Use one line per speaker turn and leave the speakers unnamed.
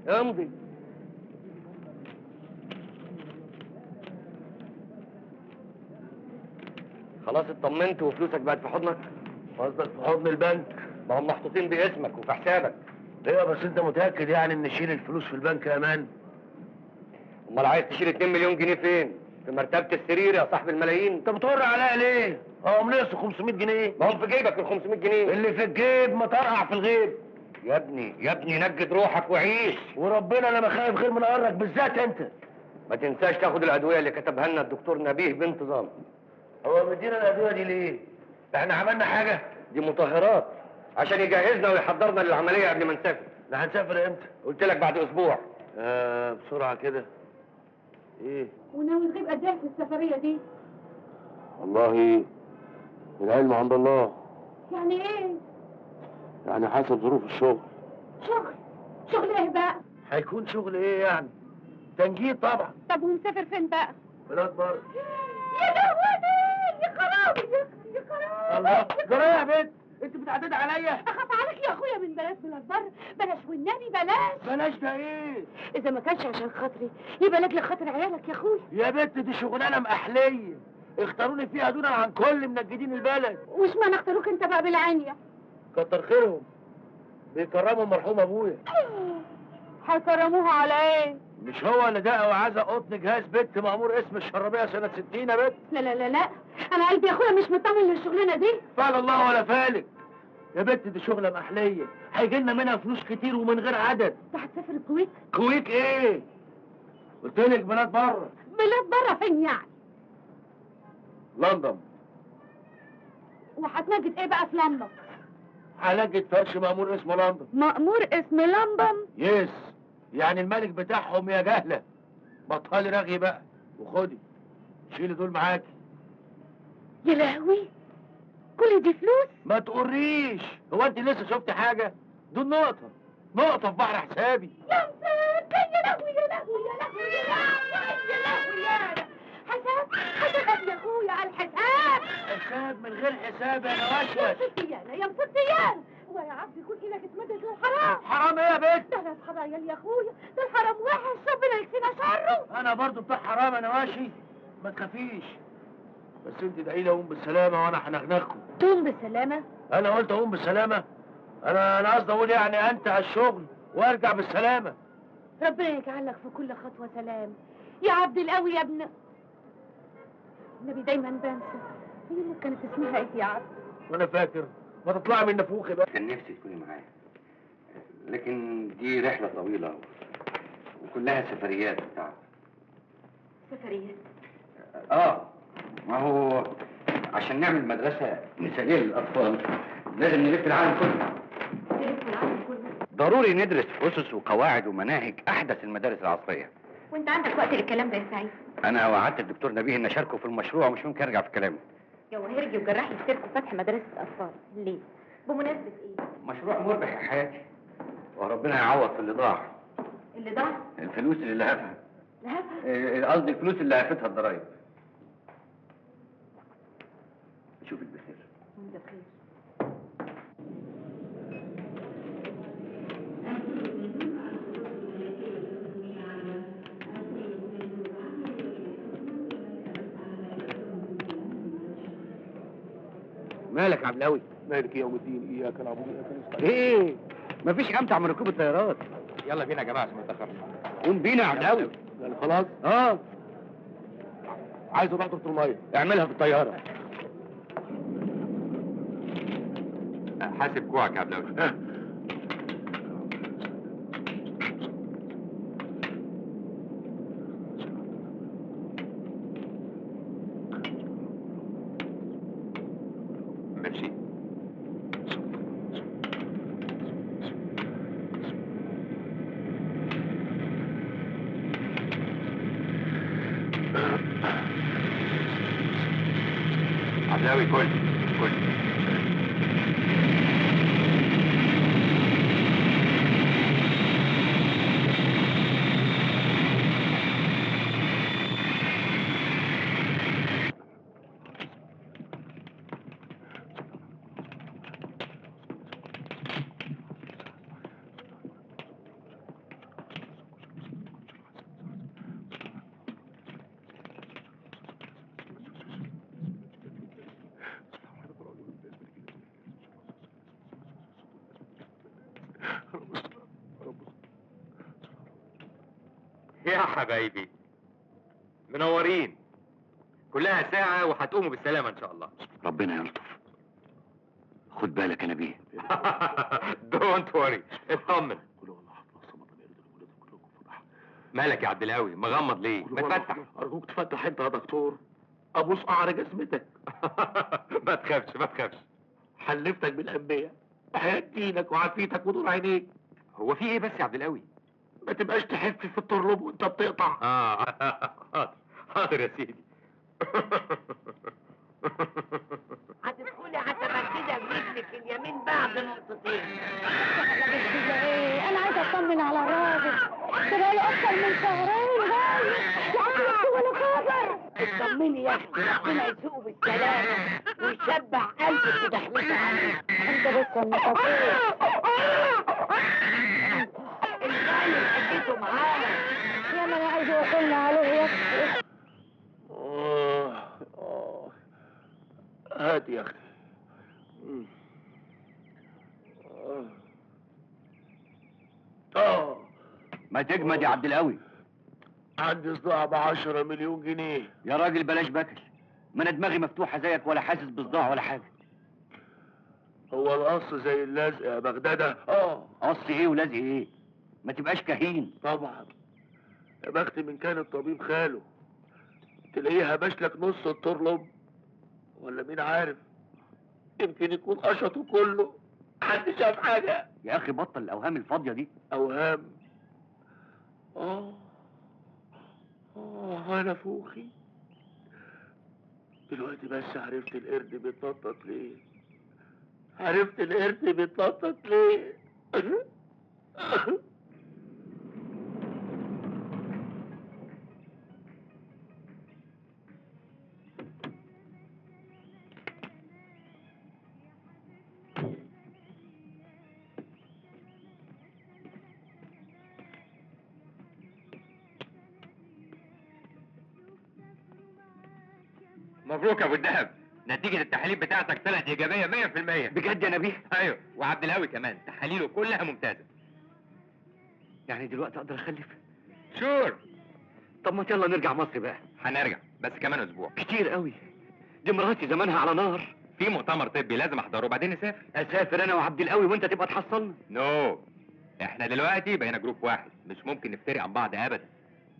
امضي. خلاص اطمنت وفلوسك بقت في حضنك؟
قصدك في حضن البنك؟
ما هم محطوطين باسمك وفي حسابك.
ايوه بس انت متاكد يعني ان نشيل الفلوس في البنك امان؟
امال عايز تشيل 2 مليون جنيه فين؟ في مرتبه السرير يا صاحب الملايين؟
انت بتقر عليا ليه؟ هم نقصوا 500 جنيه.
ما هم في جيبك ال 500 جنيه.
اللي في الجيب ما طرقع في الغيب.
يا ابني نجد روحك وعيش.
وربنا انا ما خايف غير من قرك بالذات انت.
ما تنساش تاخد الادويه اللي كتبها لنا الدكتور نبيه بانتظام.
هو مدينا الادويه دي ليه؟ احنا عملنا حاجه؟
دي مطهرات عشان يجهزنا ويحضرنا للعمليه قبل ما نسافر.
احنا هنسافر امتى؟
قلت لك بعد اسبوع.
بسرعه كده. ايه؟
وناوي تغيب قد ايه في السفريه دي؟
والله العلم عند الله.
يعني ايه؟
يعني حسب ظروف الشغل.
شغل ايه بقى؟
هيكون شغل ايه يعني؟ تنجيد طبعا.
طب ومسافر فين بقى؟
بلاد بره.
يا لهوي يا خرابي يا خرابي.
الله جرى يا بنت، انت بتعتدي عليا؟
اخاف عليك يا اخويا من بلاد بره، بلاش والنبي
بلاش ده ايه؟
اذا ما كانش عشان خاطري يبقى لاجل خاطر عيالك يا اخويا.
يا بنت دي شغلانه محليه، اختاروني فيها دونا عن كل منجدين البلد.
وش ما اختاروك انت بقى بالعانيه؟
كتر خيرهم، بيكرموا مرحوم ابويا.
هيكرموها على ايه؟
مش هو اللي دقى وعزق قطن جهاز بنت مأمور اسم الشرابيه سنه 60 يا بنت؟
لا انا قلبي يا اخويا مش مطمن للشغلانه دي.
فعل الله ولا فالك يا بنت، دي شغله محليه هيجي لنا منها فلوس كتير ومن غير عدد.
انت هتسافر الكويت؟
كويت ايه؟ قلت لك بلاد بره.
بلاد بره فين يعني؟
لندن.
وهتنجد ايه بقى في لندن؟
هنجد فرش مأمور اسمه لندن.
مأمور اسم لندن؟
يس، يعني الملك بتاعهم يا جهله. بطلي رغي بقى وخدي شيلي دول معاكي.
يا لهوي كل دي فلوس؟
ما تقريش، هو انت لسه شفتي حاجه؟ دول نقطه في بحر حسابي.
يا مساكين يا لهوي يا لهوي يا لهوي يا لهوي يا لهوي يا حساب يا اخويا على الحساب.
حساب من غير حساب يا نواشوش.
يا ستيانه يا ستيانه، ويا عبد يكون ايدك اتمدت للحرام.
حرام ايه يا بنت؟
ده انا اصحاب عيال يا اخويا، ده الحرام وحش ربنا يكفينا شره.
انا برضو بتاع حرام يا نواشي، ما تخافيش. بس انت ادعي لي اقوم بالسلامه وانا هنغنغكم.
تقوم بالسلامه؟
انا قلت اقوم بالسلامه؟ انا قصدي اقول يعني انتهى الشغل وارجع بالسلامه.
ربنا يجعلك في كل خطوه سلام يا عبد القوي يا ابن النبي. دايما بنسى هي اللي كانت اسمها ايه يا عبد؟
وانا فاكر، ما تطلعي من نافوخي بقى.
كان نفسي تكوني معايا، لكن دي رحله طويله وكلها سفريات بتاعت.
سفريات؟
ما هو عشان نعمل مدرسه مثاليه للاطفال لازم نلف العالم كله.
نلف العالم كله؟
ضروري ندرس اسس وقواعد ومناهج احدث المدارس العصريه.
وانت عندك وقت للكلام ده يا سعيد؟
انا وعدت الدكتور نبيه ان اشاركه في المشروع ومش ممكن ارجع في كلامي.
جواهرجي وجراح يشتركوا في فتح مدارس الاطفال ليه؟ بمناسبه ايه؟
مشروع مربح يا حياتي، وربنا يعوض في اللي ضاع.
اللي ضاع؟
الفلوس اللي لهفها.
لهفها؟
قصدي الفلوس اللي لهفتها الضرايب. اشوفك بخير.
وانت بخير.
مالك يا عبد القوي؟
مالك يوم الدين، اياك نعبد واياك نستعين.
ايه؟ مفيش امتع من ركوب الطيارات.
يلا بينا يا جماعه عشان ما نتاخرش.
قوم بينا يا عبد القوي.
يعني خلاص؟ عايز اروح دكتور الميه.
اعملها في الطياره.
حاسب كوعك يا عبد القوي. ماشي. عبد القوي كل يا حبايبي منورين. كلها ساعة وهتقوموا بالسلامة إن شاء الله.
ربنا يلطف. خد بالك يا نبيه.
دونت وري، اطمن. مالك يا عبد القوي مغمض ليه؟ ما تفتح.
ارجوك تفتح انت يا دكتور، ابوس قعر جسمتك.
ما تخافش ما تخافش.
حلفتك بالانبياء وحياة دينك وعافيتك ونور عينيك
هو في ايه بس يا عبد القوي؟
ما تبقاش تحف في الطرلب وانت بتقطع.
حاضر حاضر يا سيدي.
هتدخلي هتبكدي برجلك اليمين بعد نقطتين.
ايه انا عايزه اطمن على الراجل، ده بقاله اكتر من شهرين غايب يا عم ولا خبر.
اطمني يا اختي، ربنا يسوقه بالسلامه ويشبع قلبك بدخلته عليه.
انت بس المتفق
الغالي حكيته معانا.
يا ما انا عايزه يقولنا عليه يا اختي.
هات يا اختي.
ما تجمد يا عبد القوي.
عندي صداع ب10 مليون جنيه.
يا راجل بلاش بكل، ما انا دماغي مفتوحه زيك ولا حاسس بصداع ولا حاجه.
هو القص زي اللزق يا بغدادة؟
قص ايه ولازق ايه؟ ما تبقاش كهين.
طبعا. يا بختي من كان الطبيب خاله، تلاقيه هبشلك نص الطرلب، ولا مين عارف يمكن يكون قشطه كله. حد شاف حاجة؟
يا اخي بطل الاوهام الفاضيه دي.
اوهام؟ انا فوخي دلوقتي بس عرفت القرد بيتنطط ليه. عرفت القرد بيتنطط ليه.
مبروك يا ابو الدهب، نتيجة التحاليل بتاعتك طلعت ايجابية 100%.
بجد يا نبيه؟
ايوه، وعبد القوي كمان تحاليله كلها ممتازة.
يعني دلوقتي اقدر اخلف؟
شور.
طب ما يلا نرجع مصر بقى.
هنرجع بس كمان اسبوع.
كتير قوي، دي مراتي زمانها على نار.
في مؤتمر طبي لازم احضره وبعدين نسافر.
اسافر انا وعبد القوي وانت تبقى تحصلنا؟
نو، احنا دلوقتي بقينا جروب واحد، مش ممكن نفترق عن بعض ابدا.